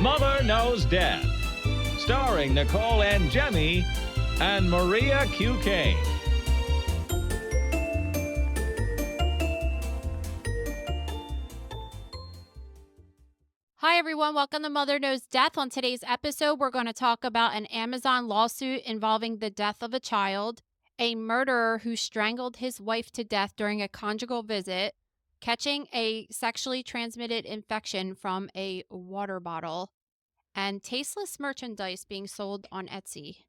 Mother Knows Death, starring Nicole and Jemmy and Maria Q. Kane. Hi, everyone. Welcome to Mother Knows Death. On today's episode, we're going to talk about an Amazon lawsuit involving the death of a child, a murderer who strangled his wife to death during a conjugal visit, catching a sexually transmitted infection from a water bottle, and tasteless merchandise being sold on Etsy.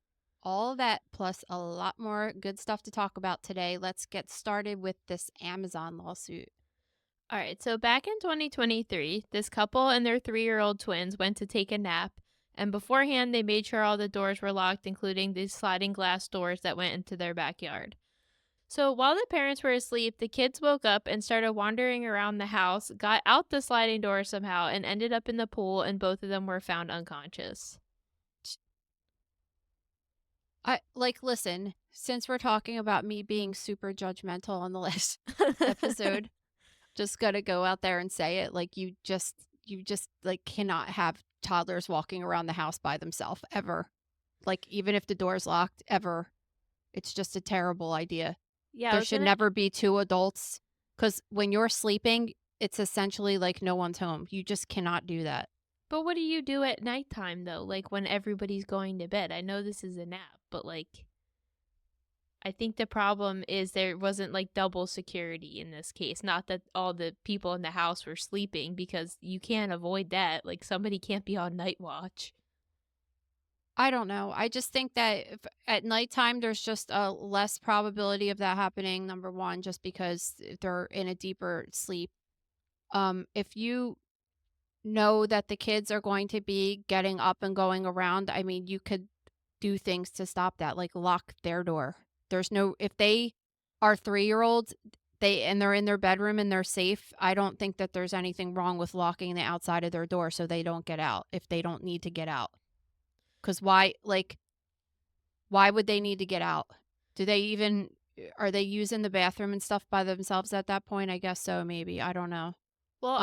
All of that plus a lot more good stuff to talk about today. Let's get started with this Amazon lawsuit. All right, so back in 2023, this couple and their 3-year-old twins went to take a nap, and beforehand they made sure all the doors were locked, including these sliding glass doors that went into their backyard. So while the parents were asleep, the kids woke up and started wandering around the house, got out the sliding door somehow, and ended up in the pool, and both of them were found unconscious. Listen, since we're talking about me being super judgmental on the last episode, just gotta go out there and say it. Like you just like cannot have toddlers walking around the house by themselves ever. Like even if the door's locked, ever. It's just a terrible idea. Yeah, There should never be two adults, because when you're sleeping, it's essentially like no one's home. You just cannot do that. But what do you do at nighttime, though? Like, when everybody's going to bed? I know this is a nap, but, like, I think the problem is there wasn't, like, double security in this case. Not that all the people in the house were sleeping, because you can't avoid that. Like, somebody can't be on night watch. I don't know. I just think that at nighttime, there's just a less probability of that happening. Number one, just because they're in a deeper sleep. If you know that the kids are going to be getting up and going around, I mean, you could do things to stop that, like lock their door. If they are 3-year-olds, they're in their bedroom and they're safe, I don't think that there's anything wrong with locking the outside of their door so they don't get out if they don't need to get out. Because why would they need to get out? Are they using the bathroom and stuff by themselves at that point? I guess so, maybe. I don't know. Well,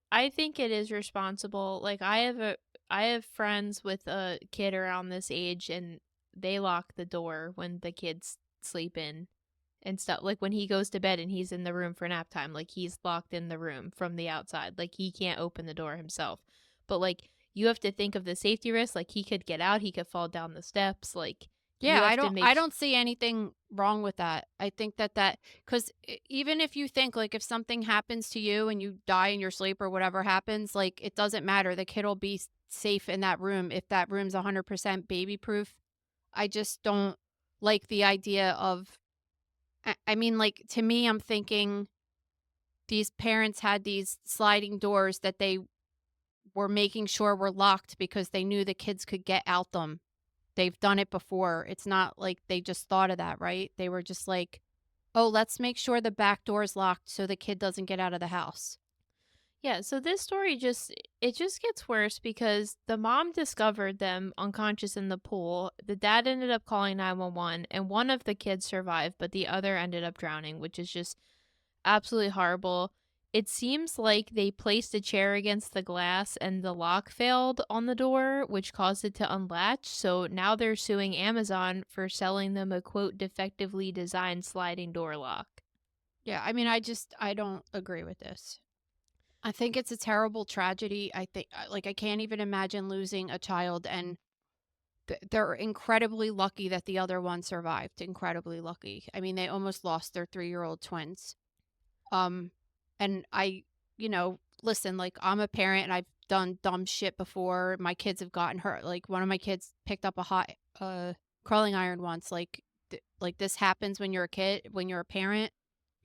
I think it is responsible. Like, I have friends with a kid around this age, and they lock the door when the kids sleep in and stuff. Like, when he goes to bed and he's in the room for nap time, like, he's locked in the room from the outside. Like, he can't open the door himself. But, like, you have to think of the safety risk. Like, he could get out, he could fall down the steps. Like, Yeah, I don't see anything wrong with that. I think that because even if you think, like, if something happens to you and you die in your sleep or whatever happens, like, it doesn't matter. The kid will be safe in that room if that room's 100% baby proof. I just don't like the idea of, I mean, like, to me, I'm thinking these parents had these sliding doors that they were making sure were locked because they knew the kids could get out them. They've done it before. It's not like they just thought of that, right? They were just like, oh, let's make sure the back door is locked so the kid doesn't get out of the house. Yeah, so this story just gets worse because the mom discovered them unconscious in the pool. The dad ended up calling 911 and one of the kids survived, but the other ended up drowning, which is just absolutely horrible. It seems like they placed a chair against the glass and the lock failed on the door, which caused it to unlatch. So now they're suing Amazon for selling them a quote defectively designed sliding door lock. Yeah, I mean, I don't agree with this. I think it's a terrible tragedy. I think, like, I can't even imagine losing a child, and they're incredibly lucky that the other one survived. Incredibly lucky. I mean, they almost lost their 3-year-old twins. And listen, like, I'm a parent and I've done dumb shit before. My kids have gotten hurt. Like, one of my kids picked up a hot curling iron once. Like this happens when you're a kid, when you're a parent.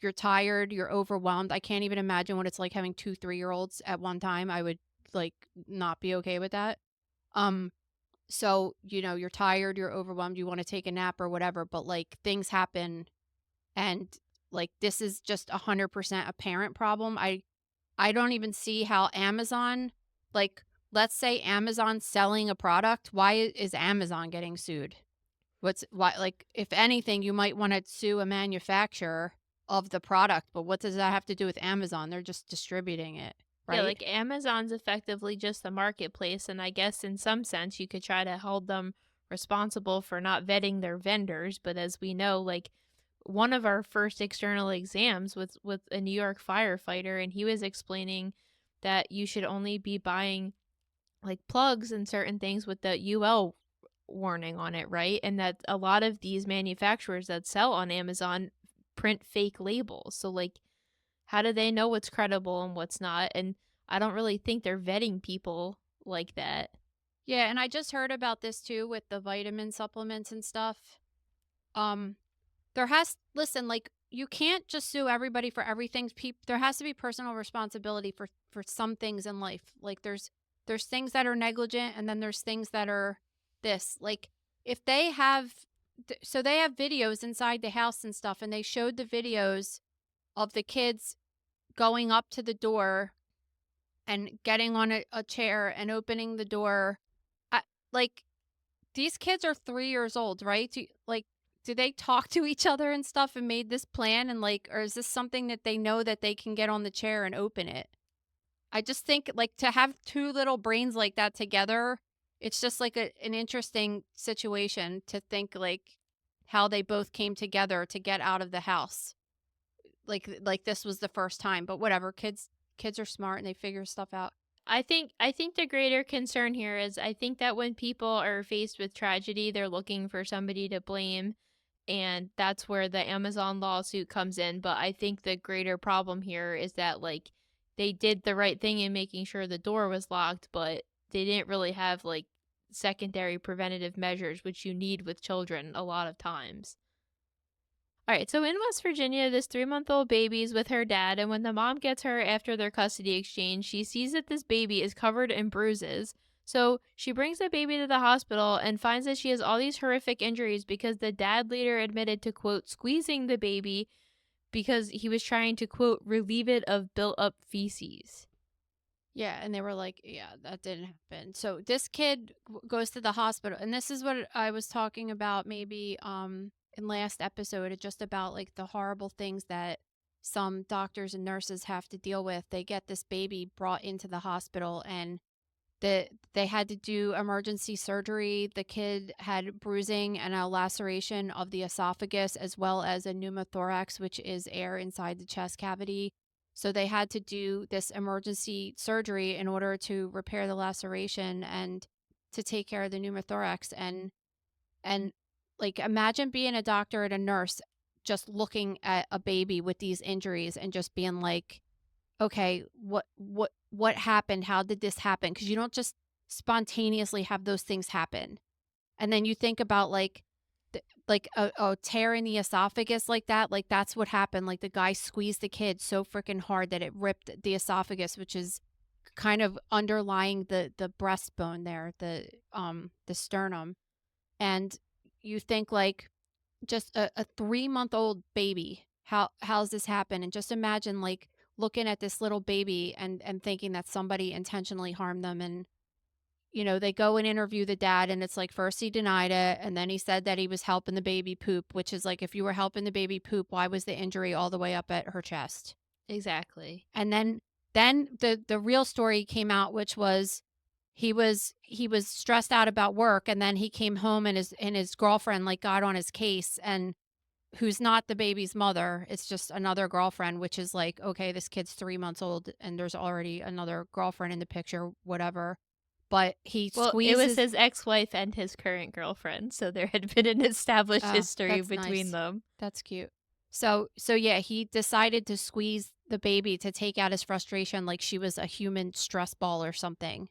You're tired, you're overwhelmed. I can't even imagine what it's like having 2 3-year-olds at one time. I would, like, not be okay with that. So, you're tired, you're overwhelmed, you want to take a nap or whatever, but, like, things happen, and, like, this is just 100% a parent problem. I don't even see how Amazon, like, let's say Amazon's selling a product. Why is Amazon getting sued? Like, if anything, you might want to sue a manufacturer of the product, but what does that have to do with Amazon? They're just distributing it. Yeah, right? like Amazon's effectively just the marketplace, and I guess in some sense you could try to hold them responsible for not vetting their vendors, but as we know, like one of our first external exams with a New York firefighter, and he was explaining that you should only be buying like plugs and certain things with the UL warning on it, right? And that a lot of these manufacturers that sell on Amazon print fake labels. So like how do they know what's credible and what's not? And I don't really think they're vetting people like that. Yeah, and I just heard about this too with the vitamin supplements and stuff. Um, there has listen, like you can't just sue everybody for everything. There has to be personal responsibility for some things in life. Like there's things that are negligent, and then there's things that are this. Like if they have, so they have videos inside the house and stuff, and they showed the videos of the kids going up to the door and getting on a chair and opening the door. I, like these kids are 3 years old, right? Do they talk to each other and stuff and made this plan and like, or is this something that they know that they can get on the chair and open it? I just think like to have two little brains like that together, it's just like an interesting situation to think like how they both came together to get out of the house. Like this was the first time, but whatever. Kids are smart and they figure stuff out. I think the greater concern here is I think that when people are faced with tragedy, they're looking for somebody to blame, and that's where the Amazon lawsuit comes in. But I think the greater problem here is that like they did the right thing in making sure the door was locked, but they didn't really have like secondary preventative measures, which you need with children a lot of times. All right, so in West Virginia, this 3-month-old baby is with her dad, and when the mom gets her after their custody exchange, she sees that this baby is covered in bruises. So she brings the baby to the hospital and finds that she has all these horrific injuries because the dad later admitted to, quote, squeezing the baby because he was trying to, quote, relieve it of built up feces. Yeah, and they were like, "Yeah, that didn't happen." So this kid goes to the hospital, and this is what I was talking about maybe in last episode, just about like the horrible things that some doctors and nurses have to deal with. They get this baby brought into the hospital, and they had to do emergency surgery. The kid had bruising and a laceration of the esophagus, as well as a pneumothorax, which is air inside the chest cavity. So they had to do this emergency surgery in order to repair the laceration and to take care of the pneumothorax. And like imagine being a doctor and a nurse just looking at a baby with these injuries and just being like, okay, what happened? How did this happen? Because you don't just spontaneously have those things happen. And then you think about like a tear in the esophagus like that, like that's what happened. Like the guy squeezed the kid so freaking hard that it ripped the esophagus, which is kind of underlying the breastbone there, the sternum. And you think like just a 3 month old baby, how's this happen? And just imagine like looking at this little baby and thinking that somebody intentionally harmed them. And they go and interview the dad, and it's like first he denied it, and then he said that he was helping the baby poop, which is like if you were helping the baby poop, why was the injury all the way up at her chest? Exactly. And then the real story came out, which was he was stressed out about work, and then he came home and his girlfriend like got on his case, and who's not the baby's mother. It's just another girlfriend, which is like, okay, this kid's 3 months old and there's already another girlfriend in the picture, whatever. But he Well, it was squeezes. his ex-wife and his current girlfriend, so there had been an established Oh, history that's between nice. them. That's cute. So yeah, he decided to squeeze the baby to take out his frustration like she was a human stress ball or something.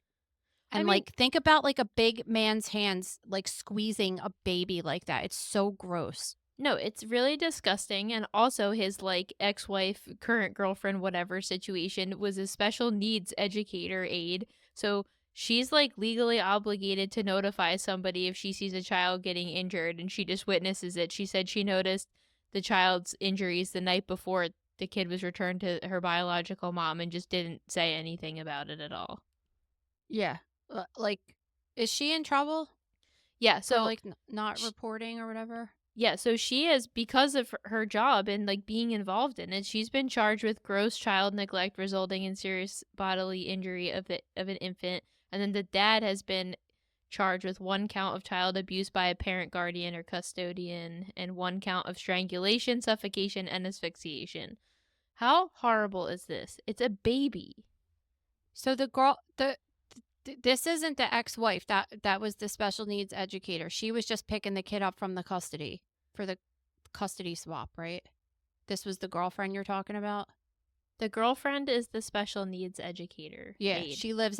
I And mean, like think about like a big man's hands like squeezing a baby like that. It's so gross. no, it's really disgusting. And also, his like ex wife, current girlfriend, whatever situation was a special needs educator aide. So she's like legally obligated to notify somebody if she sees a child getting injured and she just witnesses it. She said she noticed the child's injuries the night before the kid was returned to her biological mom and just didn't say anything about it at all. Yeah. Like is she in trouble Yeah, for so like not reporting or whatever? Yeah, so she is, because of her job and like being involved in it, she's been charged with gross child neglect resulting in serious bodily injury of an infant, and then the dad has been charged with 1 count of child abuse by a parent, guardian, or custodian, and 1 count of strangulation, suffocation, and asphyxiation. How horrible is this? It's a baby. So the girl, this isn't the ex-wife. That was the special needs educator. She was just picking the kid up from the custody for the custody swap, right? This was the girlfriend you're talking about? The girlfriend is the special needs educator. Yeah, Aide. she lives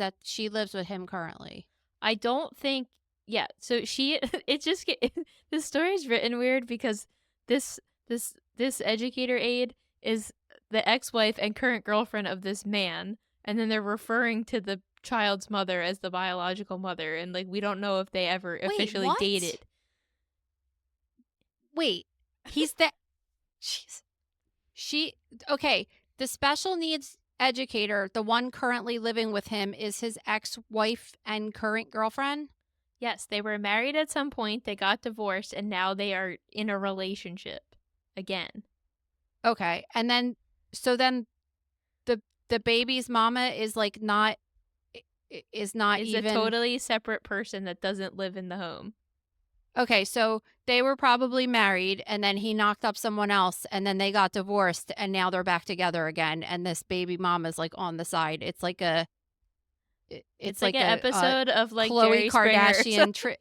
with him currently. I don't think, yeah, so she it just get the story's written weird because this this educator aide is the ex-wife and current girlfriend of this man, and then they're referring to the child's mother as the biological mother, and like we don't know if they ever Wait, officially what? dated. Wait, he's the Jeez. Okay, the special needs educator, the one currently living with him, is his ex-wife and current girlfriend? Yes, they were married at some point, they got divorced, and now they are in a relationship again. Okay. And then then the baby's mama is like not is not Is even a totally separate person that doesn't live in the home. Okay, so they were probably married and then he knocked up someone else and then they got divorced and now they're back together again and this baby mama's like on the side. It's like It's like like an a episode of like Khloe Jerry Springer.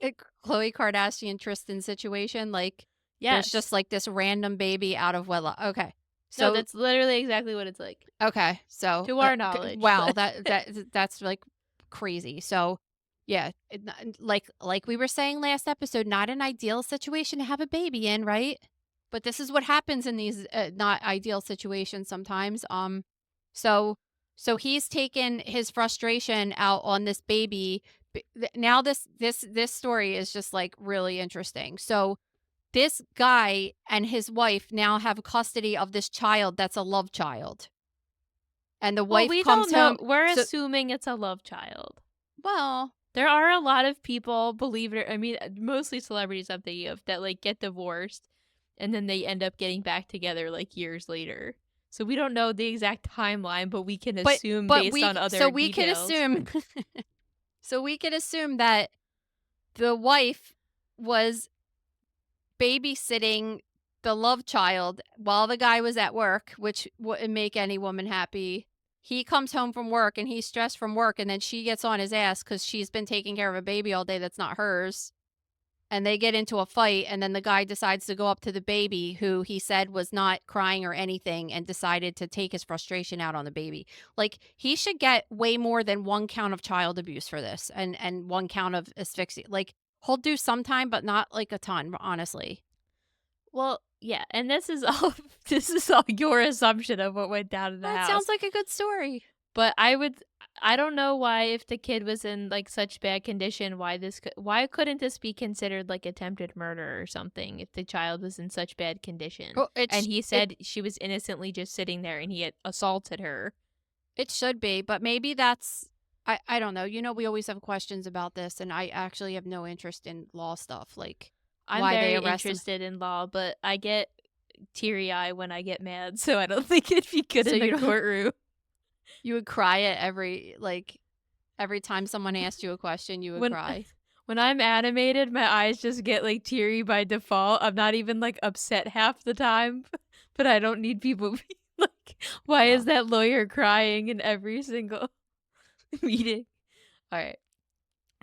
Khloe Kardashian Tristan situation. Like there's just Yes. like this random baby out of wedlock. Okay. No, So that's literally exactly what it's like. okay. So To our knowledge. wow, But that's like crazy. So yeah, like we were saying last episode, not an ideal situation to have a baby in, right? But this is what happens in these not ideal situations sometimes. So he's taken his frustration out on this baby. Now this story is just like really interesting. So this guy and his wife now have custody of this child that's a love child. And the well, wife we comes don't know. home. We're So assuming it's a love child. well, There are a lot of people, believe it or I mean, mostly celebrities I'm thinking of, that like get divorced and then they end up getting back together like years later. So we don't know the exact timeline, but we can assume but based on other so we could details. assume so we could assume that the wife was babysitting the love child while the guy was at work, which wouldn't make any woman happy. He comes home from work and he's stressed from work, and then she gets on his ass because she's been taking care of a baby all day that's not hers. And they get into a fight, and then the guy decides to go up to the baby, who he said was not crying or anything, and decided to take his frustration out on the baby. Like, he should get way more than 1 count of child abuse for this, and 1 count of asphyxia. Like, he'll do some time, but not like a ton, honestly. Well, yeah, and this is all this is all your assumption of what went down in the That house. sounds like a good story. But I don't know why, if the kid was in like such bad condition, why couldn't this be considered like attempted murder or something if the child was in such bad condition? Well, And he said she was innocently just sitting there and he had assaulted her. it should be, but maybe that's I don't know. You know, we always have questions about this, and I actually have no interest in law stuff, like I'm why very they arrest him. interested in law, but I get teary-eye when I get mad, so I don't think it'd be good So in you the don't- courtroom. You would cry at every time someone asked you a question, you would cry. When I'm animated, my eyes just get like teary by default. I'm not even like upset half the time, but I don't need people to be like, why is that lawyer crying in every single meeting? All right.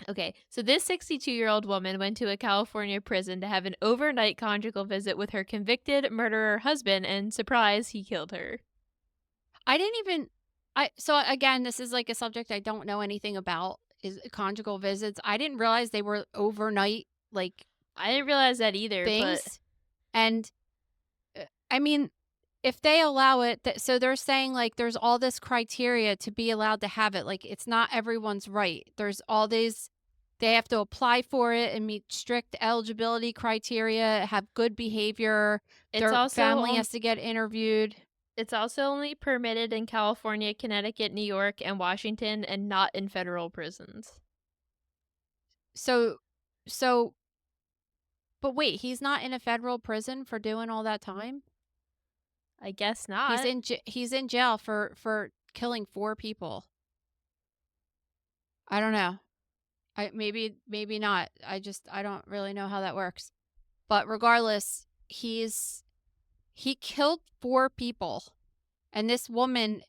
Okay, so this 62-year-old woman went to a California prison to have an overnight conjugal visit with her convicted murderer husband, and surprise, he killed her. I didn't even so again, this is like a subject I don't know anything about, is conjugal visits. I didn't realize they were overnight like I didn't realize that either, things. but And I mean, if they allow it, so they're saying like there's all this criteria to be allowed to have it. Like, it's not everyone's right. There's all these, they have to apply for it and meet strict eligibility criteria, have good behavior. Their family has to get interviewed. It's also only permitted in California, Connecticut, New York, and Washington, and not in federal prisons. So But wait, he's not in a federal prison for doing all that time? I guess He's not. he's in jail for killing 4 people. I don't know. Maybe not. I don't really know how that works. But regardless, he killed 4 people. And this woman,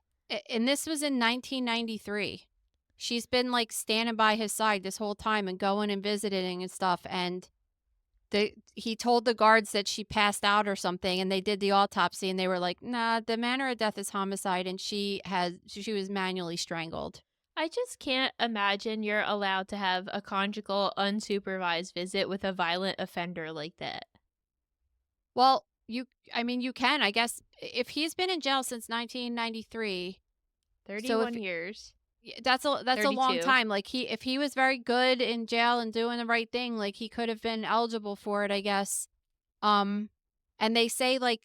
and this was in 1993. She's been like standing by his side this whole time and going and visiting and stuff. And he told the guards that she passed out or something, and they did the autopsy, and they were like, "Nah, the manner of death is homicide, and she was manually strangled." I just can't imagine you're allowed to have a conjugal unsupervised visit with a violent offender like that. Well, I mean, you can, I guess, if he's been in jail since 1993. So if 31 years. that's a long 32. time. Like if he was very good in jail and doing the right thing, like he could have been eligible for it, I guess. Um, and they say like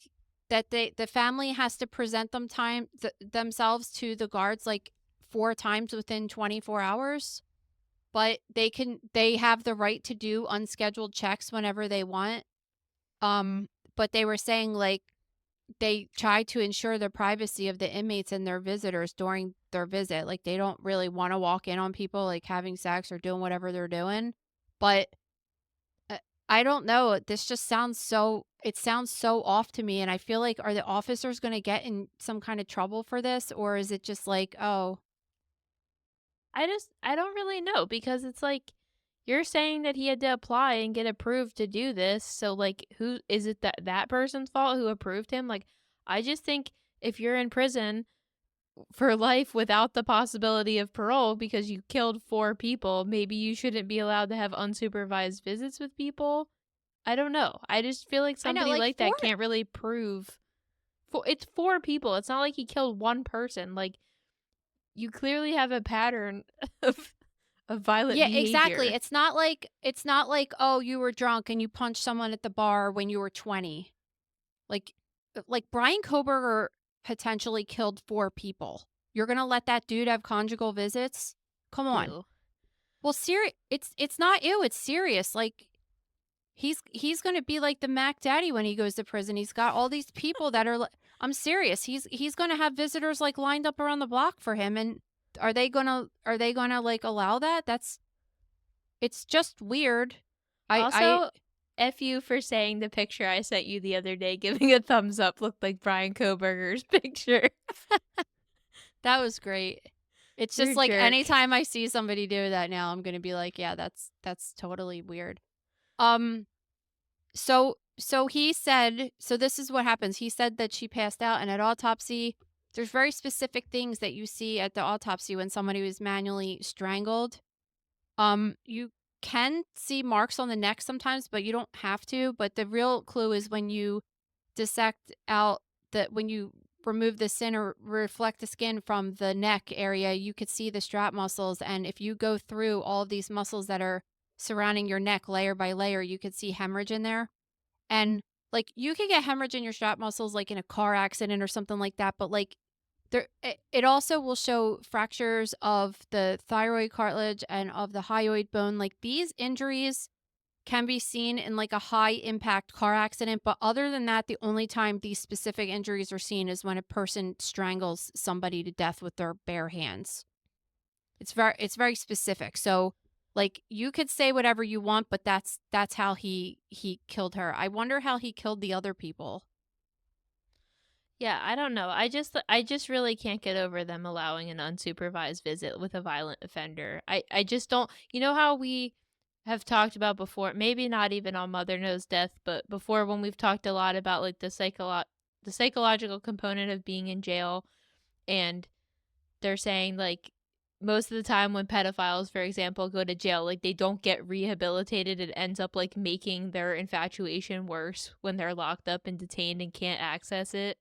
that the family has to present themselves to the guards like 4 times within 24 hours, but they have the right to do unscheduled checks whenever they want. But they were saying like they try to ensure the privacy of the inmates and their visitors during their visit. Like they don't really want to walk in on people like having sex or doing whatever they're doing. But I don't know. This just sounds so off to me, and I feel like are the officers going to get in some kind of trouble for this, or is it just like, oh, I don't really know because it's like you're saying that he had to apply and get approved to do this. So like who is it that person's fault who approved him? Like I just think if you're in prison for life without the possibility of parole because you killed 4 people, maybe you shouldn't be allowed to have unsupervised visits with people. I don't know. I just feel like I know somebody like like 4. that can't really prove it's 4 people. It's not like he killed one person. Like you clearly have a pattern of violent Yeah, exactly. behavior. It's not like oh, you were drunk and you punched someone at the bar when you were 20. Like Brian Koberger potentially killed 4 people. You're going to let that dude have conjugal visits? Come on. Ew. Well, it's not ew, it's serious. Like he's going to be like the Mac Daddy when he goes to prison. He's got all these people that are I'm serious. He's going to have visitors like lined up around the block for him, and are they going to like allow that? It's just weird. I Also, F you for saying the picture I sent you the other day giving a thumbs up looked like Brian Koberger's picture. That was great. It's You're just a like jerk. anytime I see somebody do that now, I'm going to be like, yeah, that's totally weird. Um so he said, so this is what happens. He said that she passed out, and at autopsy, there's very specific things that you see at the autopsy when somebody was manually strangled. You can see marks on the neck sometimes, but you don't have to. But the real clue is when you dissect out when you remove the skin or reflect the skin from the neck area, you could see the strap muscles. And if you go through all of these muscles that are surrounding your neck layer by layer, you could see hemorrhage in there. And like you could get hemorrhage in your strap muscles like in a car accident or something like that, but like it also will show fractures of the thyroid cartilage and of the hyoid bone. Like these injuries can be seen in like a high impact car accident, but other than that, the only time these specific injuries are seen is when a person strangles somebody to death with their bare hands. It's very specific. So like you could say whatever you want, but that's how he killed her. I wonder how he killed the other people. Yeah, I don't know. I just really can't get over them allowing an unsupervised visit with a violent offender. I just don't. You know how we have talked about before, maybe not even on Mother Knows Death, but before when we've talked a lot about like the psychological component of being in jail, and they're saying like most of the time when pedophiles, for example, go to jail, like they don't get rehabilitated. It ends up like making their infatuation worse when they're locked up and detained and can't access it.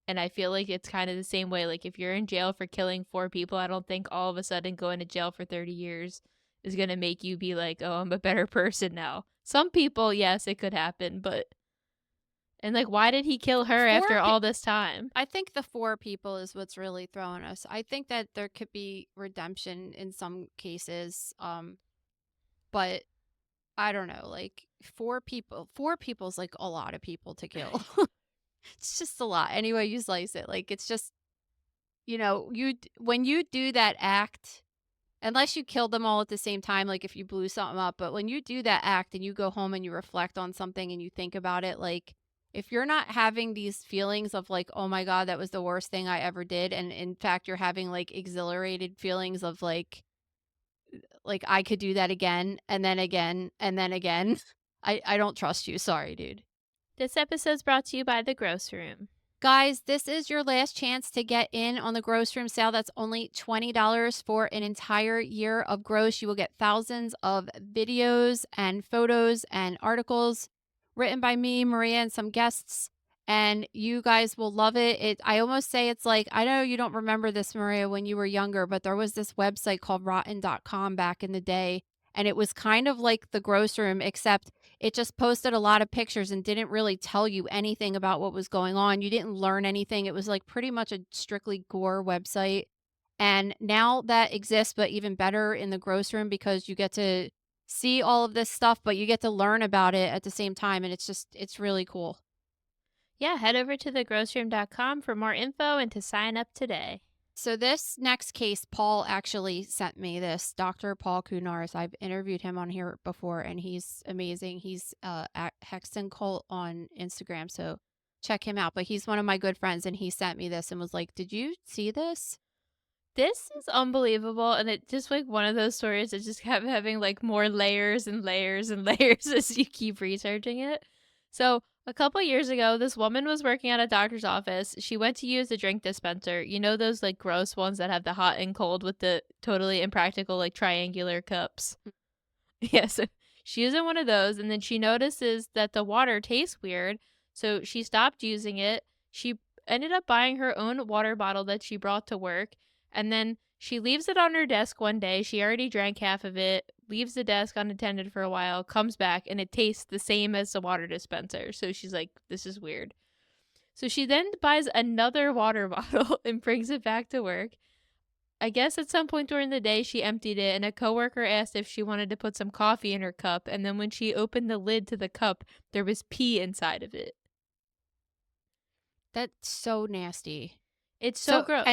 And I feel like it's kind of the same way. Like if you're in jail for killing 4 people, I don't think all of a sudden going to jail for 30 years is going to make you be like, "Oh, I'm a better person now." Some people, yes, it could happen, but and like why did he kill her after all this time? I think the 4 people is what's really throwing us. I think that there could be redemption in some cases, but I don't know, like 4 people's like a lot of people to kill. It's just a lot. Anyway, you slice it. Like it's just, when you do that act, unless you killed them all at the same time, like if you blew something up, but when you do that act and you go home and you reflect on something and you think about it, like if you're not having these feelings of like, oh my God, that was the worst thing I ever did, and in fact you're having like exhilarated feelings of like I could do that again and then again and then again. I don't trust you. Sorry, dude. This episode's brought to you by The Gross Room. Guys, this is your last chance to get in on the gross room sale. That's only $20 for an entire year of gross. You will get thousands of videos and photos and articles written by me, Maria, and some guests. And you guys will love it. I almost say it's like, I know you don't remember this, Maria, when you were younger, but there was this website called rotten.com back in the day. And it was kind of like the gross room, except it just posted a lot of pictures and didn't really tell you anything about what was going on. You didn't learn anything. It was like pretty much a strictly gore website. And now that exists, but even better in the gross room, because you get to see all of this stuff, but you get to learn about it at the same time. And it's really cool. Yeah, head over to thegrossroom.com for more info and to sign up today. So this next case, Paul actually sent me this. Dr. Paul Kunaris. I've interviewed him on here before, and he's amazing. He's at Hexton Cult on Instagram, so check him out. But he's one of my good friends, and he sent me this and was like, "Did you see this?" This is unbelievable, and it just like one of those stories that just kept having like more layers and layers and layers as you keep researching it. So a couple years ago, this woman was working at a doctor's office. She went to use a drink dispenser. You know those like gross ones that have the hot and cold with the totally impractical like triangular cups. Yeah, so she used one of those, and then she notices that the water tastes weird, so she stopped using it. She ended up buying her own water bottle that she brought to work, and then she leaves it on her desk one day. She already drank half of it, leaves the desk unattended for a while, comes back, and it tastes the same as the water dispenser. So she's like, this is weird. So she then buys another water bottle and brings it back to work. I guess at some point during the day she emptied it, and a coworker asked if she wanted to put some coffee in her cup, and then when she opened the lid to the cup, there was pee inside of it. That's so nasty. It's so gross.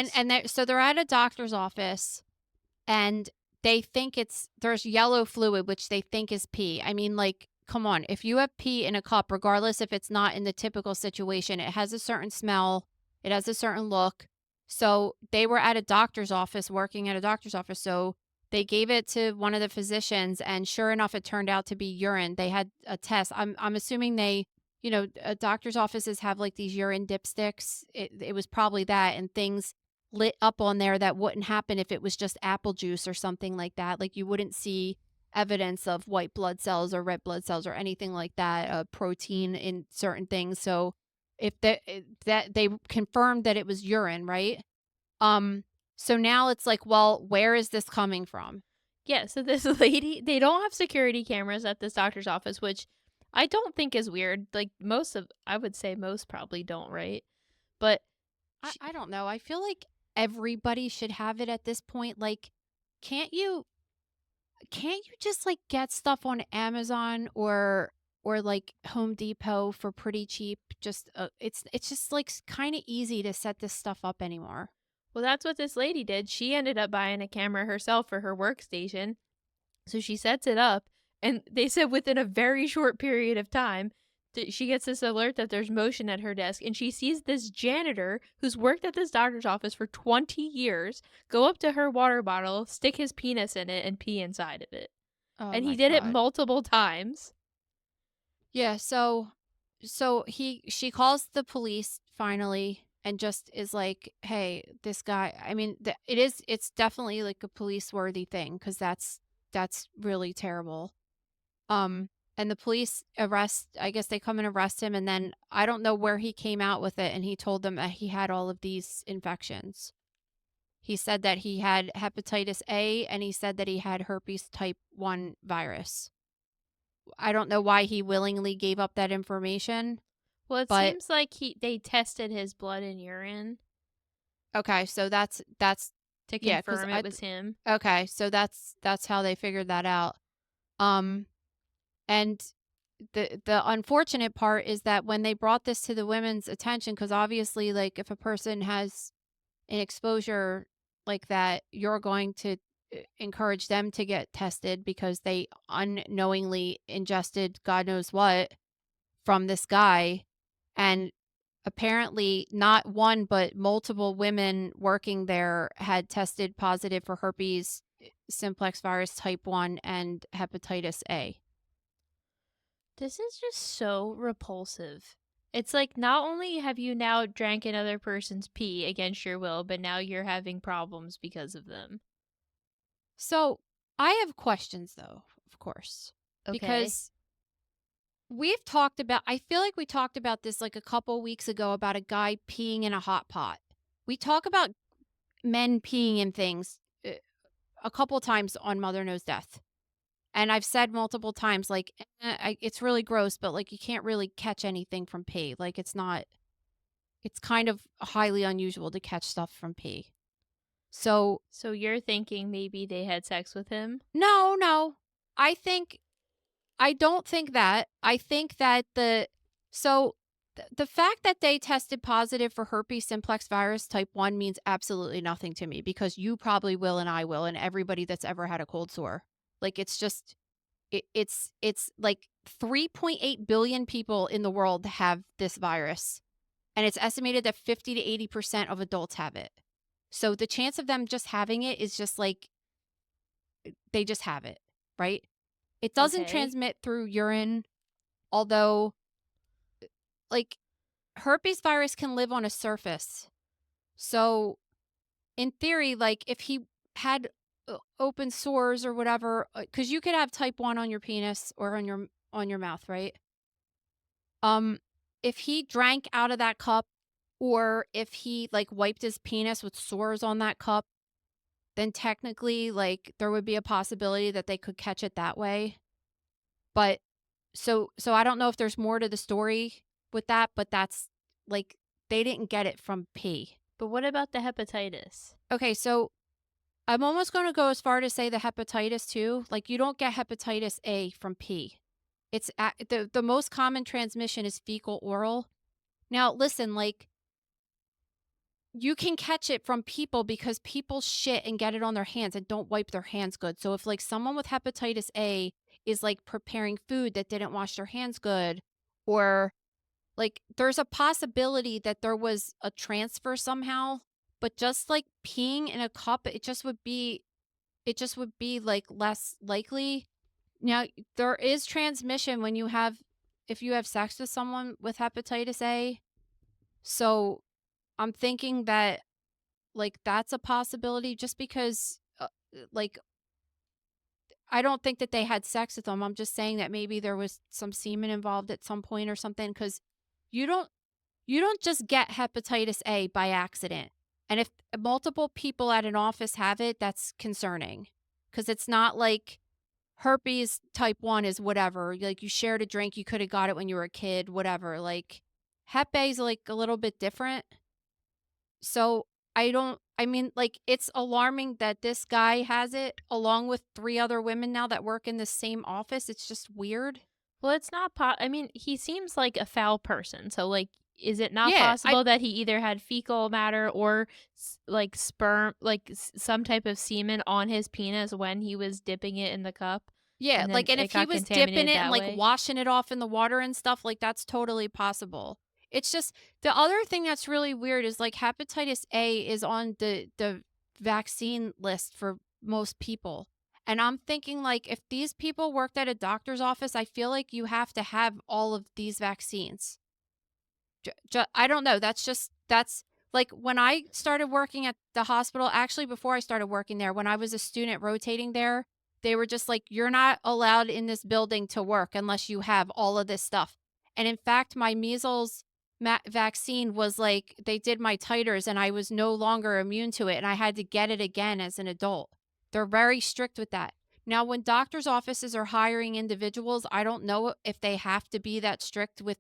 So they're at a doctor's office, and they think there's yellow fluid, which they think is pee. I mean, like, come on. If you have pee in a cup, regardless if it's not in the typical situation, it has a certain smell, it has a certain look. So they were at a doctor's office, working at a doctor's office. So they gave it to one of the physicians, and sure enough, it turned out to be urine. They had a test. I'm assuming doctor's offices have like these urine dipsticks. It was probably that, and things lit up on there that wouldn't happen if it was just apple juice or something like that. Like you wouldn't see evidence of white blood cells or red blood cells or anything like that, protein in certain things. So if that they confirmed that it was urine, right? So now it's like, well, where is this coming from? Yeah, so this lady, they don't have security cameras at this doctor's office, which I don't think is weird. Like I would say most probably don't, right? But I don't know. I feel like everybody should have it at this point. Like, can't you just like get stuff on Amazon or like Home Depot for pretty cheap? Just it's just like kind of easy to set this stuff up anymore. well, that's what this lady did. She ended up buying a camera herself for her workstation. So she sets it up, and they said within a very short period of time, she gets this alert that there's motion at her desk, and she sees this janitor who's worked at this doctor's office for 20 years go up to her water bottle, stick his penis in it, and pee inside of it. Oh, And he my did it God. multiple times. Yeah, so she calls the police finally and just is like, "Hey, this guy." I mean, it's definitely like a police worthy thing, cuz that's really terrible. And the police I guess they come and arrest him, and then I don't know where he came out with it, and he told them that he had all of these infections. He said that he had hepatitis A, and he said that he had herpes type 1 virus. I don't know why he willingly gave up that information. Well, it But seems like they tested his blood and urine okay, so that's to yeah, 'cause confirm it was him. okay, so that's how they figured that out. Um And the unfortunate part is that when they brought this to the women's attention, because obviously, like, if a person has an exposure like that, you're going to encourage them to get tested because they unknowingly ingested God knows what from this guy. And apparently, not one, but multiple women working there had tested positive for herpes simplex virus type 1 and hepatitis A. This is just so repulsive. It's like not only have you now drank another person's pee against your will, but now you're having problems because of them. So I have questions, though, of course, Okay. because we've talked about, I feel like we talked about this like a couple weeks ago about a guy peeing in a hot pot. We talk about men peeing in things a couple times on Mother Knows Death. And I've said multiple times, like, it's really gross, but like, you can't really catch anything from pee. Like, it's kind of highly unusual to catch stuff from pee. So, So you're thinking maybe they had sex with him? no. I think I don't think that. I think that so the fact that they tested positive for herpes simplex virus type 1 means absolutely nothing to me because you probably will and I will and everybody that's ever had a cold sore. Like it's just it's like 3.8 billion people in the world have this virus and it's estimated that 50 to 80% of adults have it. So the chance of them just having it is just like they just have it, right? It doesn't Okay. transmit through urine, although, like, herpes virus can live on a surface. So, in theory, like, if he had open sores or whatever, because you could have type 1 on your penis or on your mouth, right? Um, if he drank out of that cup or if he, like, wiped his penis with sores on that cup, then technically, like, there would be a possibility that they could catch it that way. But so I don't know if there's more to the story with that, but that's like they didn't get it from pee. But what about the hepatitis? Okay, so I'm almost going to go as far to say the hepatitis too. Like you don't get hepatitis A from pee. The most common transmission is fecal oral. Now, listen, like you can catch it from people because people shit and get it on their hands and don't wipe their hands good. So if like someone with hepatitis A is like preparing food that didn't wash their hands good or like there's a possibility that there was a transfer somehow, but just like peeing in a cup, it just would be like less likely. Now, there is transmission when you have if you have sex with someone with hepatitis A. So, I'm thinking that like, that's a possibility just because, like, I don't think that they had sex with them. I'm just saying that maybe there was some semen involved at some point or something. Because you don't you don't just get hepatitis A by accident. And if multiple people at an office have it, that's concerning. Because it's not like herpes type 1 is whatever, like, you shared a drink, you coulda got it when you were a kid, whatever, like, Hep A is, like, a little bit different. So, I mean, like, it's alarming that this guy has it along with 3 other women now that work in the same office, it's just weird. Well, it's not I mean, he seems like a foul person. So like is it not Yeah, possible that he either had fecal matter or like sperm, like some type of semen on his penis when he was dipping it in the cup yeah, and then like, and it if he got was dipping contaminated it and, that like, way? washing it off in the water and stuff, like, that's totally possible. It's just the other thing that's really weird is, like, hepatitis A is on the vaccine list for most people, and I'm thinking, like, if these people worked at a doctor's office, I feel like you have to have all of these vaccines. I don't know, that's like, when I started working at the hospital actually, before I started working there, when I was a student rotating there, they were just like, "You're not allowed in this building to work unless you have all of this stuff." And in fact, my measles vaccine was like they did my titers and I was no longer immune to it, and I had to get it again as an adult. They're very strict with that. Now, when doctors' offices are hiring individuals, I don't know if they have to be that strict with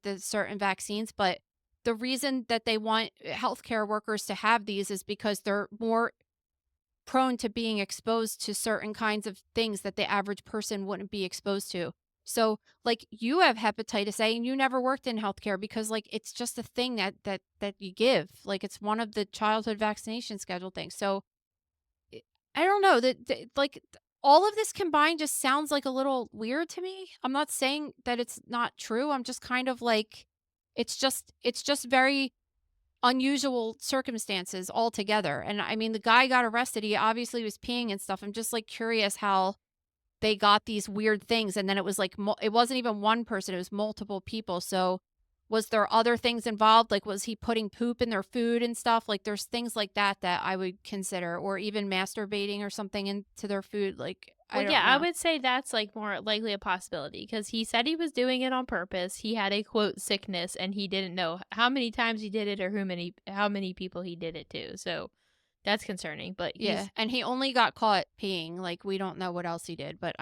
the certain vaccines, but the reason that they want healthcare workers to have these is because they're more prone to being exposed to certain kinds of things that the average person wouldn't be exposed to. So, like, you have hepatitis A and you never worked in healthcare because, like, it's just a thing that you give. Like, it's one of the childhood vaccination schedule things. So, I I don't know that, all of this combined just sounds like a little weird to me. I'm not saying that it's not true. I'm just kind of like, it's just very unusual circumstances altogether. And I mean, the guy got arrested. He obviously was peeing and stuff. I'm just like curious how they got these weird things, and then it was like it wasn't even one person, it was multiple people. So was there other things involved? Like, was he putting poop in their food and stuff? Like, there's things like that that I would consider, or even masturbating or something into their food. Like, I Well, don't yeah, I know. would say that's like more likely a possibility because he said he was doing it on purpose. He had a quote sickness and he didn't know how many times he did it or how many people he did it to. So that's concerning. But Yeah, and he only got caught peeing. Like, we don't know what else he did, but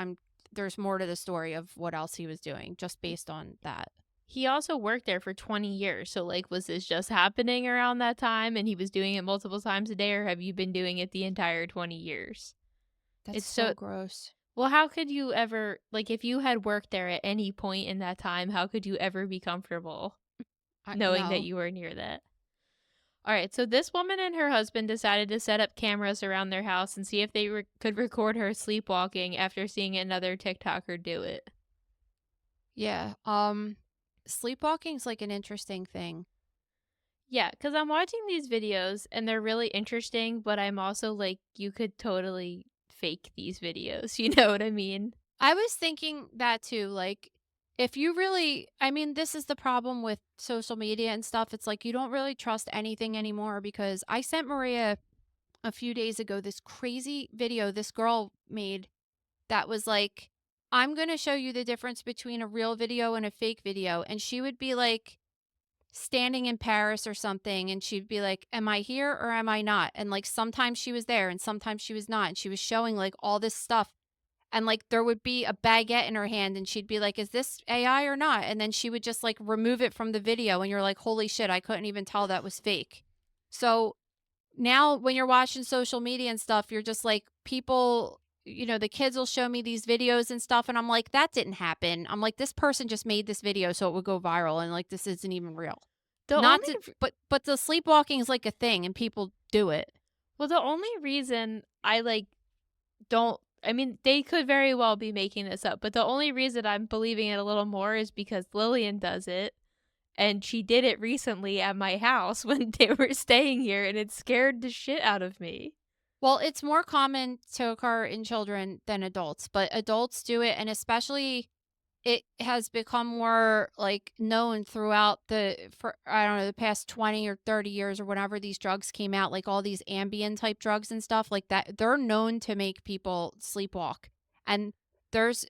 there's more to the story of what else he was doing just based on that. he also worked there for 20 years. So like was this just happening around that time and he was doing it multiple times a day, or have you been doing it the entire 20 years? That's It's so so gross. well, how could you ever like if you had worked there at any point in that time, how could you ever be comfortable I knowing that no. you were near that? All right, so this woman and her husband decided to set up cameras around their house and see if they could record her sleepwalking after seeing another TikToker do it. Yeah. Sleepwalking's like an interesting thing. Yeah, because I'm watching these videos and they're really interesting, but I'm also like, you could totally fake these videos. You know what I mean? I was thinking that too. Like, if you really, I mean, this is the problem with social media and stuff. It's like you don't really trust anything anymore because I sent Maria a few days ago this crazy video this girl made that was like, I'm going to show you the difference between a real video and a fake video. And she would be like, standing in Paris or something, and she'd be like, "Am I here or am I not?" And like sometimes she was there and sometimes she was not. And she was showing like all this stuff. And like there would be a baguette in her hand and she'd be like, "Is this AI or not?" And then she would just like remove it from the video and you're like, "Holy shit, I couldn't even tell that was fake." So now when you're watching social media and stuff, you're just like people, the kids will show me these videos and stuff and I'm like, "That didn't happen." I'm like, "This person just made this video so it would go viral and like this isn't even real." The Not only to but the sleepwalking is like a thing and people do it. Well, the only reason I like don't I mean, they could very well be making this up, but the only reason I'm believing it a little more is because Lillian does it, and she did it recently at my house when they were staying here, and it scared the shit out of me. Well, it's more common to occur in children than adults, but adults do it, and especially it has become more like known throughout for I don't know, the past 20 or 30 years or whenever these drugs came out, like all these Ambien type drugs and stuff like that. They're known to make people sleepwalk. And there's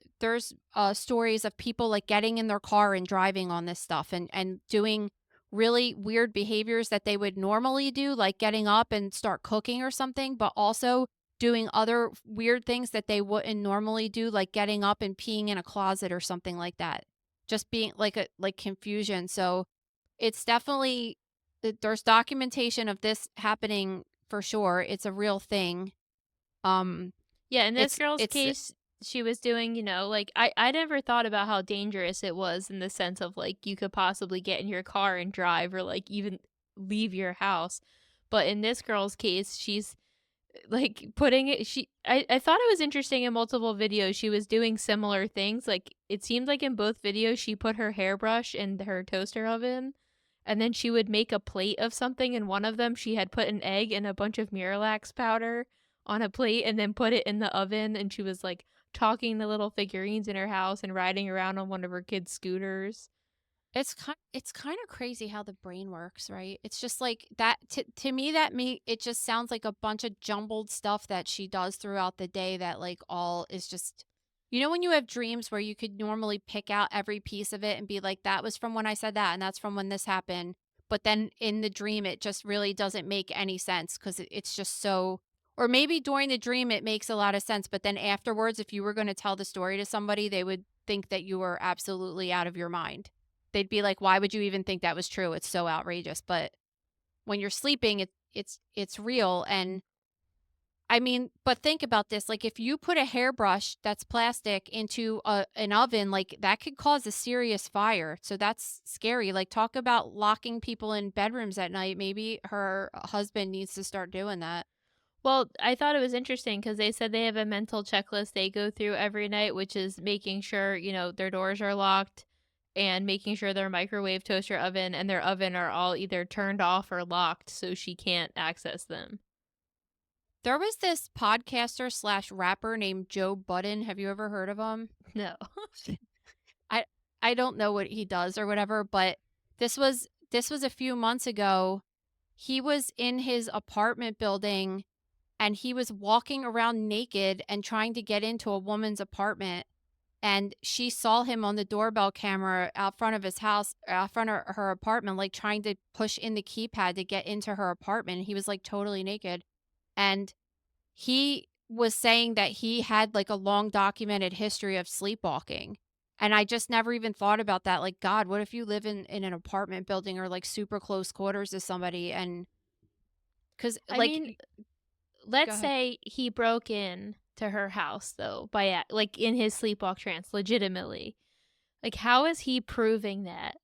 stories of people like getting in their car and driving on this stuff and doing really weird behaviors that they would normally do, like getting up and start cooking or something, but also doing other weird things that they wouldn't normally do, like getting up and peeing in a closet or something like that. Just being like confusion. So it's definitely there's documentation of this happening for sure. It's a real thing. Um Yeah, in this girl's it's case, she was doing, like I never thought about how dangerous it was in the sense of like you could possibly get in your car and drive or like even leave your house. But in this girl's case, she's like putting it I thought it was interesting in multiple videos she was doing similar things. Like it seemed like in both videos she put her hairbrush in her toaster oven and then she would make a plate of something. In one of them she had put an egg and a bunch of Miralax powder on a plate and then put it in the oven, and she was like talking to little figurines in her house and riding around on one of her kids' scooters. it's kind of crazy how the brain works, right? It's just like that to me that me it just sounds like a bunch of jumbled stuff that she does throughout the day that like all is just when you have dreams where you could normally pick out every piece of it and be like that was from when I said that and that's from when this happened, but then in the dream it just really doesn't make any sense cuz it's just so, or maybe during the dream it makes a lot of sense, but then afterwards if you were going to tell the story to somebody they would think that you were absolutely out of your mind. They'd be like, "Why would you even think that was true? It's so outrageous." But when you're sleeping, it's real, and I mean, but think about this, like, if you put a hairbrush that's plastic into an oven, like, that could cause a serious fire, so that's scary, like, talk about locking people in bedrooms at night, maybe her husband needs to start doing that. Well, I thought it was interesting because they said they have a mental checklist they go through every night, which is making sure, their doors are locked and making sure their microwave, toaster oven, and their oven are all either turned off or locked so she can't access them. There was this podcaster/rapper named Joe Budden, have you ever heard of him? No. I I don't know what he does or whatever, but this was a few months ago. He was in his apartment building and he was walking around naked and trying to get into a woman's apartment, and she saw him on the doorbell camera out front of his house, out front of her apartment, like trying to push in the keypad to get into her apartment. He was like totally naked. And he was saying that he had like a long documented history of sleepwalking. And I just never even thought about that. Like, God, what if you live in an apartment building or like super close quarters to somebody? And because, I mean, go let's ahead. say he broke in to her house though like in his sleepwalk trance legitimately. Like how is he proving that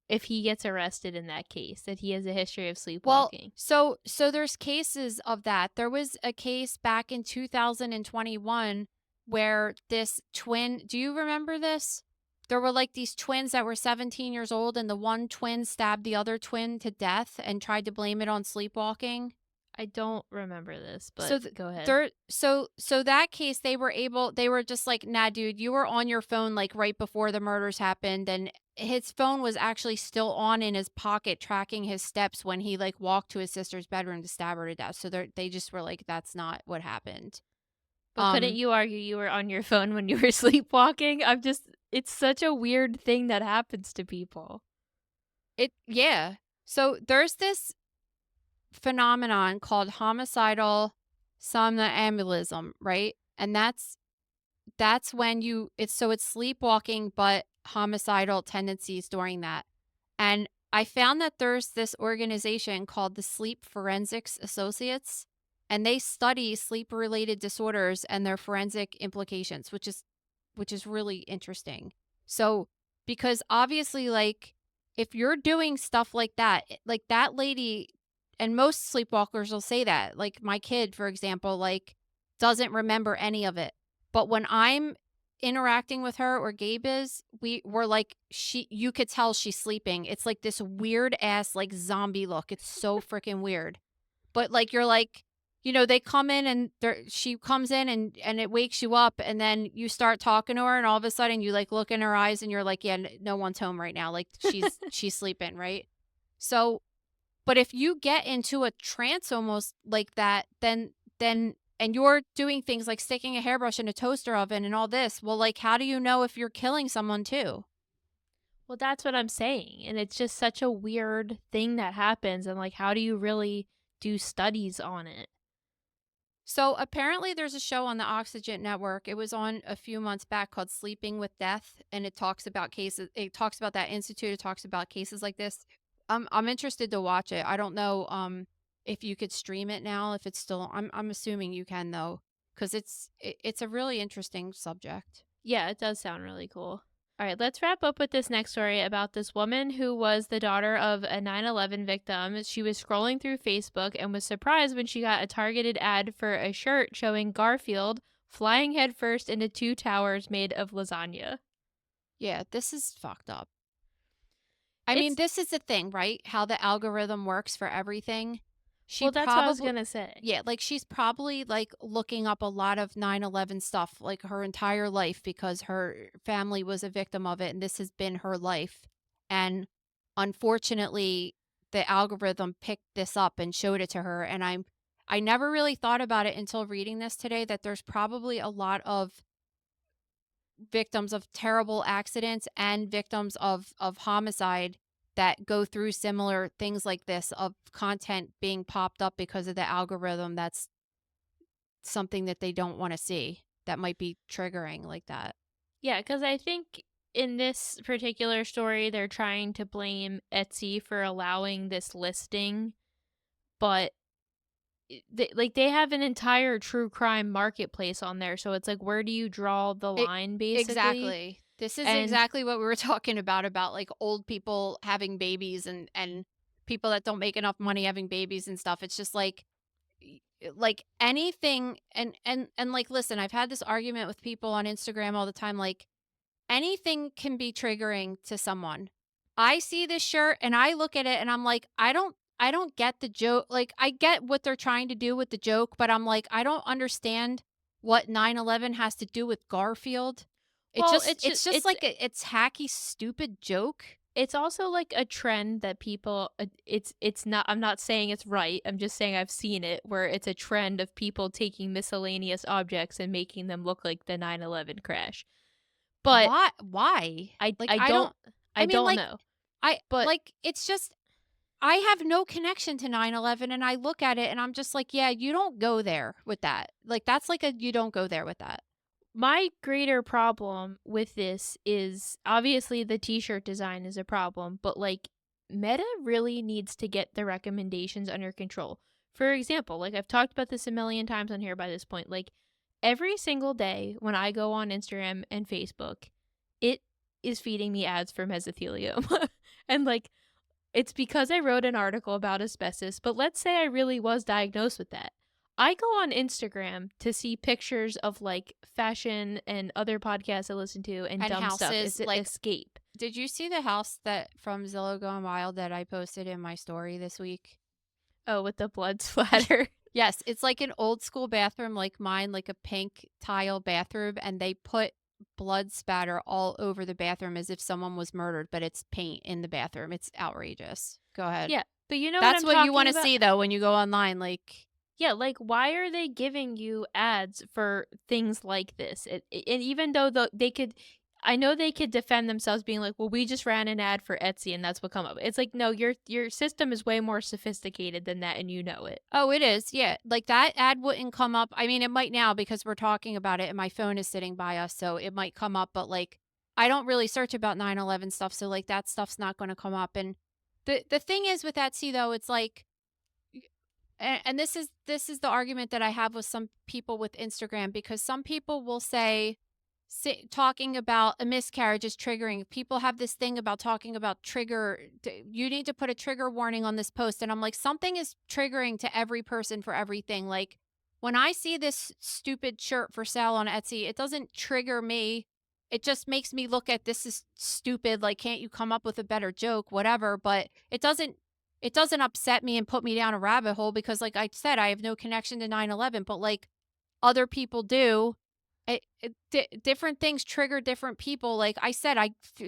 if he gets arrested in that case that he has a history of Well, sleepwalking? so there's cases of that. There was a case back in 2021 where this twin, do you remember this? There were like these twins that were 17 years old and the one twin stabbed the other twin to death and tried to blame it on sleepwalking. I don't remember this, So but go ahead. there so that case they were just like, "Nah, dude, you were on your phone like right before the murders happened," and his phone was actually still on in his pocket tracking his steps when he like walked to his sister's bedroom to stab her to death. So they just were like, "That's not what happened." But couldn't you argue you were on your phone when you were sleepwalking? It's such a weird thing that happens to people. It yeah. So there's this phenomenon called homicidal somnambulism, right? And that's when it's sleepwalking but homicidal tendencies during that. And I found that there's this organization called the Sleep Forensics Associates, and they study sleep related disorders and their forensic implications, which is really interesting. So, because obviously like if you're doing stuff like that, like that lady, and most sleepwalkers will say that, like my kid for example, like doesn't remember any of it. But when I'm interacting with her or Gabe is, we're like you could tell she's sleeping. It's like this weird ass like zombie look. It's so freaking weird. But like you're like, they come in and she comes in and it wakes you up and then you start talking to her and all of a sudden you like look in her eyes and you're like, yeah, no one's home right now. Like she's sleeping, right? So, but if you get into a trance almost like that, then and you're doing things like sticking a hairbrush in a toaster oven and all this, well, like how do you know if you're killing someone too? Well, that's what I'm saying. And it's just such a weird thing that happens. And like, how do you really do studies on it? So apparently there's a show on the Oxygen Network. It was on a few months back called Sleeping with Death, and it talks about cases. It talks about that institute. It talks about cases like this. I'm interested to watch it. I don't know if you could stream it now, if it's still. I'm assuming you can though, because it's a really interesting subject. Yeah, it does sound really cool. All right, let's wrap up with this next story about this woman who was the daughter of a 9/11 victim. She was scrolling through Facebook and was surprised when she got a targeted ad for a shirt showing Garfield flying headfirst into two towers made of lasagna. Yeah, this is fucked up. I mean, It's this is the thing, right? How the algorithm works for everything. She well, that's what I was probably gonna say. Yeah, like she's probably like looking up a lot of 9/11 stuff like her entire life because her family was a victim of it and this has been her life. And unfortunately, the algorithm picked this up and showed it to her and I never really thought about it until reading this today that there's probably a lot of victims of terrible accidents and victims of homicide that go through similar things like this of content being popped up because of the algorithm that's something that they don't want to see that might be triggering like that. Yeah, because I think in this particular story, they're trying to blame Etsy for allowing this listing, but they have an entire true crime marketplace on there, so it's like, where do you draw the It, line, basically? exactly. This is And exactly what we were talking about like old people having babies and people that don't make enough money having babies and stuff. It's just like anything and like listen, I've had this argument with people on Instagram all the time like anything can be triggering to someone. I see this shirt and I look at it and I'm like, I don't get the joke. Like I get what they're trying to do with the joke, but I'm like, I don't understand what 9/11 has to do with Garfield. It well, just it's just like it's hacky stupid joke. it's also like a trend that people it's not, I'm not saying it's right, I'm just saying I've seen it, where it's a trend of people taking miscellaneous objects and making them look like the 9/11 crash. But Why? I Like I I don't don't I I mean don't like know. I But like it's just I have no connection to 9/11 and I look at it and I'm just like, yeah, you don't go there with that. Like that's like a you don't go there with that. my greater problem with this is obviously the t-shirt design is a problem, but like Meta really needs to get the recommendations under control. For example, like I've talked about this a million times on here by this point, like every single day when I go on Instagram and Facebook, it is feeding me ads for mesothelioma. And like it's because I wrote an article about asbestos, but let's say I really was diagnosed with that. I go on Instagram to see pictures of like fashion and other podcasts I listen to and And dumb stuff. houses It's an like escape. did you see the house that from Zillow Gone Wild that I posted in my story this week? Oh, with the blood splatter. Yes, it's like an old school bathroom like mine, like a pink tile bathroom, and they put blood spatter all over the bathroom as if someone was murdered, but it's paint in the bathroom. It's outrageous. Go ahead. Yeah, but you know what That's I'm what you want talking to about? see though when you go online. Like, Yeah, like why are they giving you ads for things like this? And even though they could, I know they could defend themselves being like, "Well, we just ran an ad for Etsy and that's what come up." It's like, "No, your system is way more sophisticated than that and you know it." oh, it is. Yeah. Like that ad wouldn't come up. I mean, it might now because we're talking about it and my phone is sitting by us. So it might come up, but like I don't really search about 9/11 stuff. So like that stuff's not going to come up. And the thing is with Etsy though, it's like, and this is the argument that I have with some people with Instagram because some people will say talking about a miscarriage is triggering. People have this thing about talking about you need to put a trigger warning on this post and I'm like something is triggering to every person for everything. Like when I see this stupid shirt for sale on Etsy, it doesn't trigger me. It just makes me look at this is stupid, like can't you come up with a better joke, whatever, but it doesn't upset me and put me down a rabbit hole because like I said I have no connection to 9/11, but like other people do. Different things trigger different people. Like I said,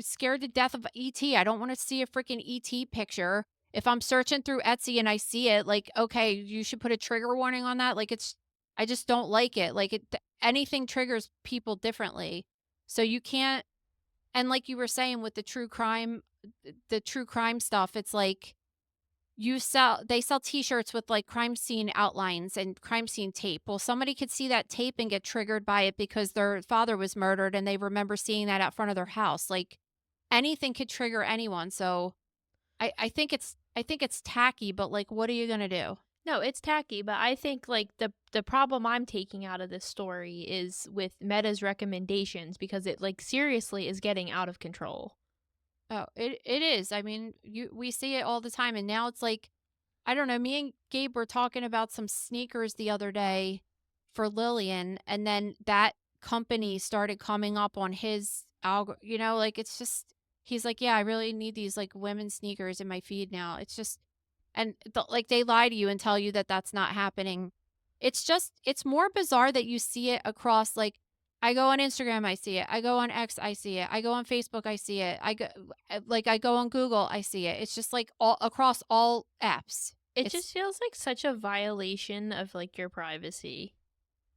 scared to death of ET. I don't want to see a freaking ET picture. If I'm searching through Etsy and I see it, like, okay, you should put a trigger warning on that. Like I just don't like it. Like anything triggers people differently. So you can't, and like you were saying with the true crime stuff, it's like, they sell t-shirts with like crime scene outlines and crime scene tape. Well, somebody could see that tape and get triggered by it because their father was murdered and they remember seeing that out front of their house. Like anything could trigger anyone. So I think it's tacky, but like what are you gonna do? No, it's tacky, but I think like the problem I'm taking out of this story is with Meta's recommendations because it like seriously is getting out of control. Oh, it is. I mean, we see it all the time and now it's like I don't know, me and Gabe were talking about some sneakers the other day for Lillian, and then that company started coming up on his like it's just he's like, "Yeah, I really need these like women's sneakers in my feed now." It's just and like they lie to you and tell you that that's not happening. It's more bizarre that you see it across like I go on Instagram, I see it. I go on X, I see it. I go on Facebook, I see it. I go on Google, I see it. It's just like all across all apps. It It's just feels like such a violation of like your privacy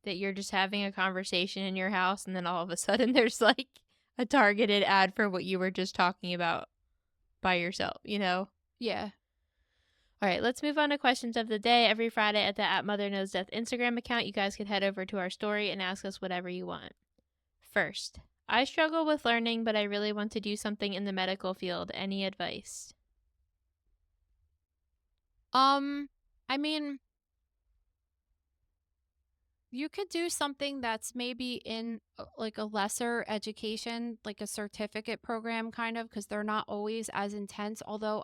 that you're just having a conversation in your house and then all of a sudden there's like a targeted ad for what you were just talking about by yourself, you know? yeah. All right, let's move on to questions of the day. Every Friday at the Mother Knows Death Instagram account, you guys can head over to our story and ask us whatever you want. First, I struggle with learning, but I really want to do something in the medical field. Any advice? I mean, You could do something that's maybe in like a lesser education, like a certificate program kind of, because they're not always as intense. Although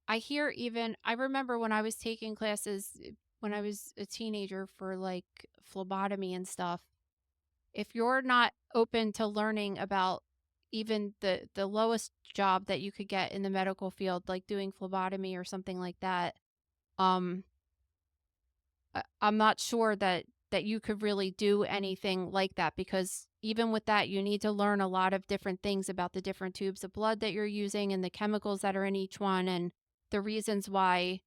I hear even I remember when I was taking classes when I was a teenager for like phlebotomy and stuff. If you're not open to learning about even the lowest job that you could get in the medical field, like doing phlebotomy or something like that, um, I'm not sure that you could really do anything like that because even with that, you need to learn a lot of different things about the different tubes of blood that you're using and the chemicals that are in each one and the reasons why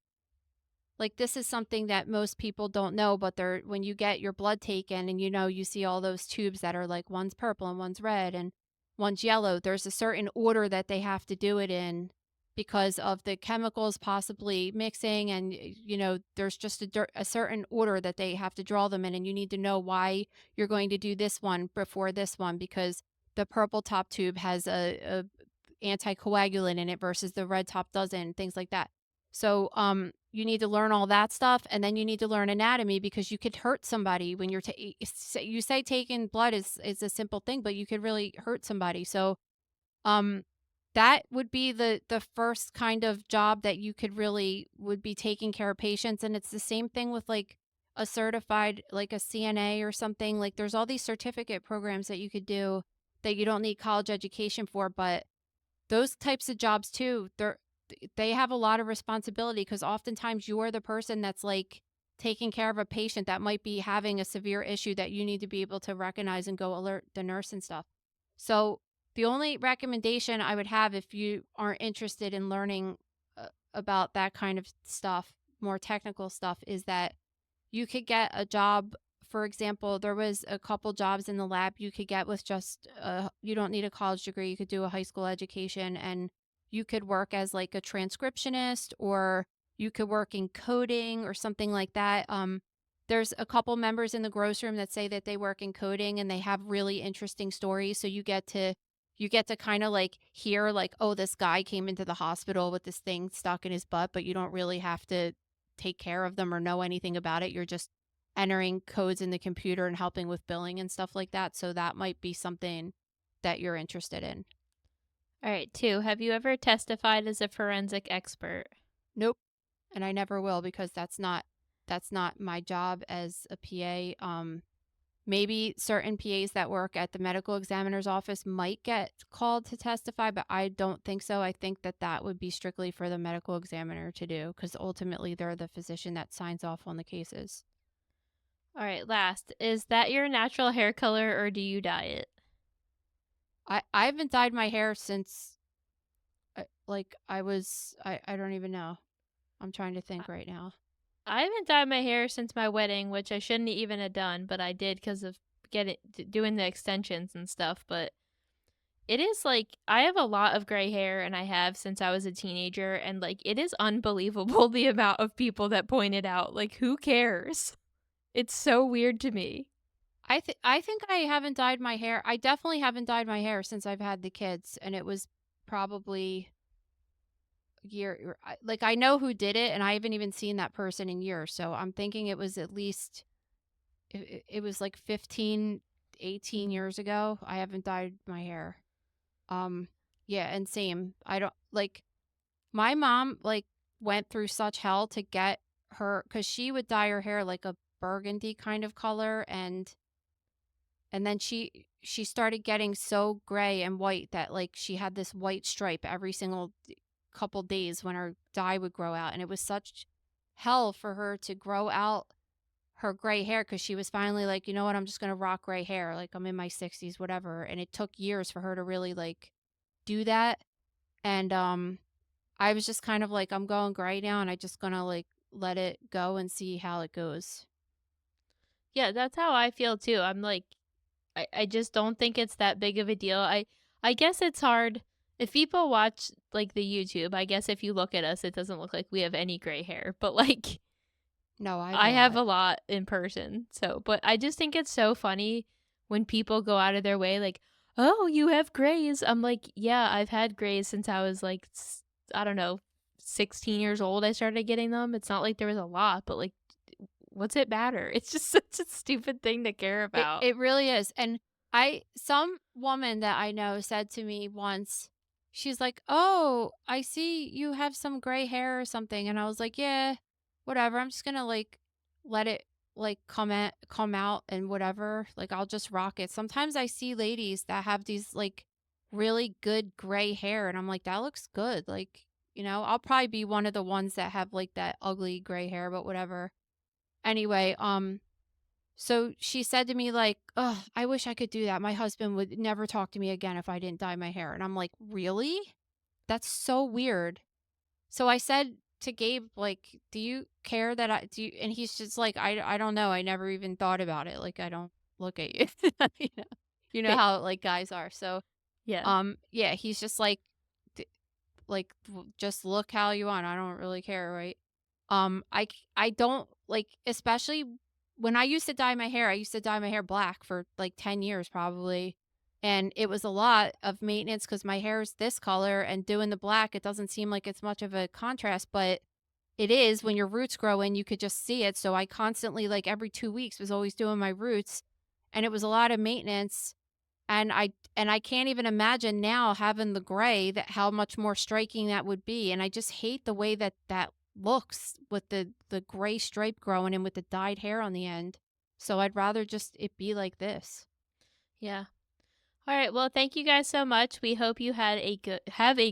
like this is something that most people don't know, but they're when you get your blood taken and you see all those tubes that are like one's purple and one's red and one's yellow, there's a certain order that they have to do it in because of the chemicals possibly mixing and there's just a certain order that they have to draw them in and you need to know why you're going to do this one before this one because the purple top tube has a anticoagulant in it versus the red top doesn't, things like that. So, you need to learn all that stuff, and then you need to learn anatomy because you could hurt somebody when you're you say taking blood is a simple thing, but you could really hurt somebody. So, um, that would be the first kind of job that you could really would be taking care of patients, and it's the same thing with like a certified like a CNA or something. Like there's all these certificate programs that you could do that you don't need college education for, but those types of jobs too, they have a lot of responsibility because oftentimes you're the person that's like taking care of a patient that might be having a severe issue that you need to be able to recognize and go alert the nurse and stuff. So the only recommendation I would have if you aren't interested in learning about that kind of stuff, more technical stuff, is that you could get a job. For example, there was a couple jobs in the lab you could get with just you don't need a college degree. You could do a high school education and you could work as like a transcriptionist or you could work in coding or something like that. There's a couple members in the gross room that say that they work in coding and they have really interesting stories. So you get to kind of like hear like, oh, this guy came into the hospital with this thing stuck in his butt, but you don't really have to take care of them or know anything about it. You're just entering codes in the computer and helping with billing and stuff like that. So that might be something that you're interested in. All right, two. Have you ever testified as a forensic expert? Nope. And I never will because that's not my job as a PA. Maybe certain PAs that work at the medical examiner's office might get called to testify, but I don't think so. I think that would be strictly for the medical examiner to do because ultimately they're the physician that signs off on the cases. All right, last. Is that your natural hair color or do you dye it? I haven't dyed my hair since like I don't even know. I'm trying to think right now. I haven't dyed my hair since my wedding, which I shouldn't even have done, but I did because of doing the extensions and stuff. But it is like I have a lot of gray hair, and I have since I was a teenager, and like it is unbelievable the amount of people that point it out. Like, who cares? It's so weird to me. I think I haven't dyed my hair. I definitely haven't dyed my hair since I've had the kids, and it was probably a year. Like I know who did it, and I haven't even seen that person in years. So I'm thinking it was at least it was like 15, 18 years ago. I haven't dyed my hair. Um, yeah, and same. I don't like my mom like went through such hell to get her because she would dye her hair like a burgundy kind of color and then she started getting so gray and white that like she had this white stripe every single couple days when her dye would grow out and it was such hell for her to grow out her gray hair because she was finally like, you know what, I'm just gonna rock gray hair, like I'm in my 60s, whatever. And it took years for her to really like do that. And I was just kind of like, I'm going gray now and I just gonna like let it go and see how it goes. Yeah, that's how I feel too. I'm like, I just don't think it's that big of a deal. I guess it's hard if people watch like the YouTube. I guess if you look at us, it doesn't look like we have any gray hair, but like No, I have a I have lot. a lot in person. So, but I just think it's so funny when people go out of their way like, "Oh, you have grays." I'm like, "Yeah, I've had grays since I was like I don't know, 16 years old I started getting them." It's not like there was a lot, but like what's it matter? It's just such a stupid thing to care about. It really is. And some woman that I know said to me once, she's like, "Oh, I see you have some gray hair or something." And I was like, "Yeah, whatever. I'm just gonna like let it like come out and whatever. Like I'll just rock it." Sometimes I see ladies that have these like really good gray hair and I'm like, "That looks good." Like, I'll probably be one of the ones that have like that ugly gray hair, but whatever. Anyway, so she said to me like, "Oh, I wish I could do that. My husband would never talk to me again if I didn't dye my hair." And I'm like, "Really? That's so weird." So I said to Gabe like, "Do you care that I do?" And he's just like, "I don't know. I never even thought about it. Like I don't look at you." you know. You know Ba- how like guys are. So, yeah. yeah, he's just like just look how you want. I don't really care, right? I don't like, especially when I used to dye my hair. I used to dye my hair black for like 10 years probably. And it was a lot of maintenance because my hair is this color and doing the black, it doesn't seem like it's much of a contrast, but it is when your roots grow in, you could just see it. So I constantly, like every 2 weeks, was always doing my roots and it was a lot of maintenance. And I can't even imagine now having the gray, that how much more striking that would be. And I just hate the way that looks with the gray stripe growing in with the dyed hair on the end. So I'd rather just it be like this. Yeah. All right. Well, thank you guys so much. We hope you have a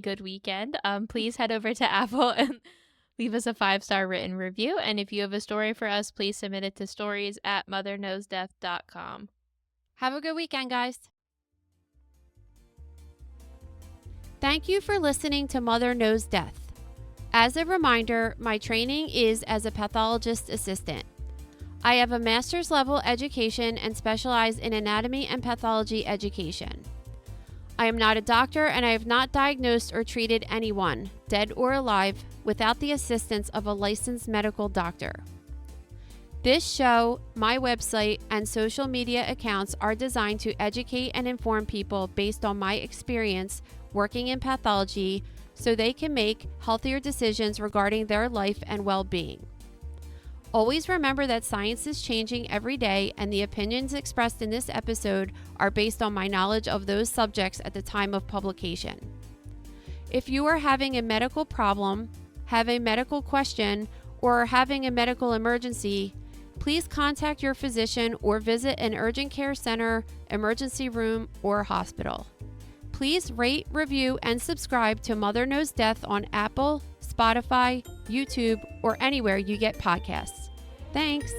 good weekend. Please head over to Apple and leave us a 5-star written review. And if you have a story for us, please submit it to stories@motherknowsdeath.com. Have a good weekend, guys. Thank you for listening to Mother Knows Death. As a reminder, my training is as a pathologist assistant. I have a master's level education and specialize in anatomy and pathology education. I am not a doctor and I have not diagnosed or treated anyone, dead or alive, without the assistance of a licensed medical doctor. This show, my website, and social media accounts are designed to educate and inform people based on my experience working in pathology so they can make healthier decisions regarding their life and well-being. Always remember that science is changing every day and the opinions expressed in this episode are based on my knowledge of those subjects at the time of publication. If you are having a medical problem, have a medical question, or are having a medical emergency, please contact your physician or visit an urgent care center, emergency room, or hospital. Please rate, review, and subscribe to Mother Knows Death on Apple, Spotify, YouTube, or anywhere you get podcasts. Thanks.